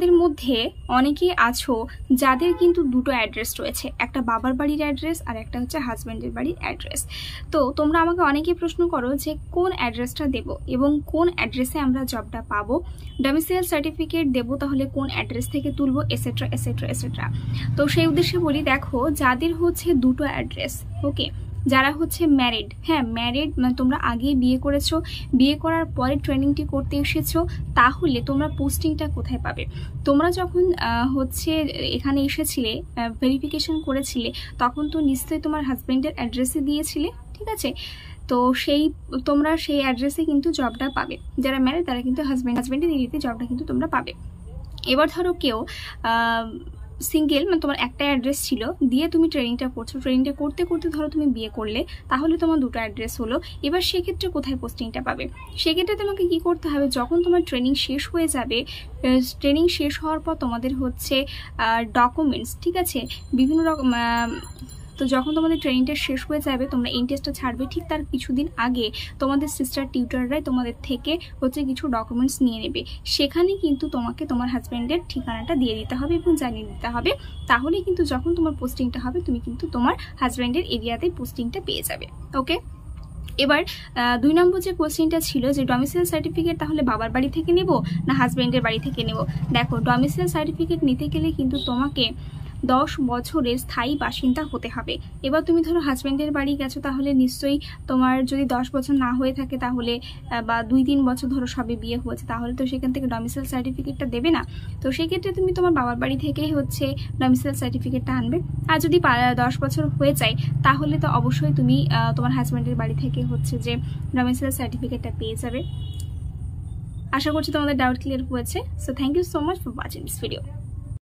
তোমাদের মধ্যে অনেকেই আছো যাদের কিন্তু দুটো অ্যাড্রেস রয়েছে, একটা বাবার বাড়ির অ্যাড্রেস আর একটা হচ্ছে হাজব্যান্ডের বাড়ির অ্যাড্রেস। তো তোমরা আমাকে অনেকেই প্রশ্ন করো যে কোন অ্যাড্রেসটা দেব এবং কোন অ্যাড্রেসে আমরা জবটা পাবো, ডোমিসাইল সার্টিফিকেট দেবো তাহলে কোন অ্যাড্রেস থেকে তুলবো, এসেট্রা এসেট্রা এসেট্রা। তো সেই উদ্দেশ্যে বলি, দেখো যাদের হচ্ছে দুটো অ্যাড্রেস, ওকে, যারা হচ্ছে ম্যারিড, হ্যাঁ ম্যারিড, মানে তোমরা আগেই বিয়ে করেছো, বিয়ে করার পরে ট্রেনিংটি করতে এসেছো, তাহলে তোমরা পোস্টিংটা কোথায় পাবে? তোমরা যখন হচ্ছে এখানে এসেছিলে, ভেরিফিকেশন করেছিলে, তখন তো নিশ্চয়ই তোমার হাজব্যান্ডের অ্যাড্রেসে দিয়েছিলে, ঠিক আছে? তো তোমরা সেই অ্যাড্রেসে কিন্তু জবটা পাবে। যারা ম্যারিড তারা কিন্তু হাজব্যান্ডের এরিয়াতে জবটা কিন্তু তোমরা পাবে। এবার ধরো কেউ সিঙ্গেল, মানে তোমার একটা অ্যাড্রেস ছিল, দিয়ে তুমি ট্রেনিংটা করছো, ট্রেনিংটা করতে করতে ধরো তুমি বিয়ে করলে, তাহলে তোমার দুটো অ্যাড্রেস হলো। এবার সেক্ষেত্রে কোথায় পোস্টিংটা পাবে? সেক্ষেত্রে তোমাকে কি করতে হবে, যখন তোমার ট্রেনিং শেষ হয়ে যাবে, ট্রেনিং শেষ হওয়ার পর তোমাদের হচ্ছে ডকুমেন্টস, ঠিক আছে, বিভিন্ন রকম, তো যখন তোমাদের ট্রেনিংটা শেষ হয়ে যাবে, তোমরা ইনটেস্টটা ছাড়বে, ঠিক তার কিছুদিন আগে তোমাদের সিস্টার টিউটররাই তোমাদের থেকে হচ্ছে কিছু ডকুমেন্টস নিয়ে নেবে। সেখানে কিন্তু তোমাকে তোমার হাজব্যান্ডের ঠিকানাটা দিয়ে দিতে হবে এবং জানিয়ে দিতে হবে, তাহলে কিন্তু যখন তোমার পোস্টিংটা হবে তুমি কিন্তু তোমার হাজব্যান্ডের এরিয়াতেই পোস্টিংটা পেয়ে যাবে। ওকে, এবার 2 নম্বর যে কোশ্চেনটা ছিল যে ডোমিসাইল সার্টিফিকেট তাহলে বাবার বাড়ি থেকে নেব না হাজব্যান্ডের বাড়ি থেকে নেব। দেখো, ডোমিসাইল সার্টিফিকেট নিতে গেলে কিন্তু তোমাকে 10 বছরের স্থায়ী বাসিন্দা হতে হবে। এবার তুমি ধরো হাজব্যান্ডের বাড়ি গেছো, তাহলে নিশ্চয়ই তোমার যদি 10 বছর না হয়ে থাকে, তাহলে বা 2-3 বছর ধরো সবে বিয়ে হয়েছে, তাহলে তো সেখান থেকে ডোমিসাইল সার্টিফিকেটটা দেবে না। তো সেক্ষেত্রে তুমি তোমার বাবার বাড়ি থেকেই হচ্ছে ডোমিসাইল সার্টিফিকেটটা আনবে। আর যদি 10 বছর হয়ে যায়, তাহলে তো অবশ্যই তুমি তোমার হাজব্যান্ডের বাড়ি থেকে হচ্ছে যে ডোমিসাইল সার্টিফিকেটটা পেয়ে যাবে। আশা করছি তোমাদের ডাউট ক্লিয়ার হয়েছে। So thank you so much for watching this video.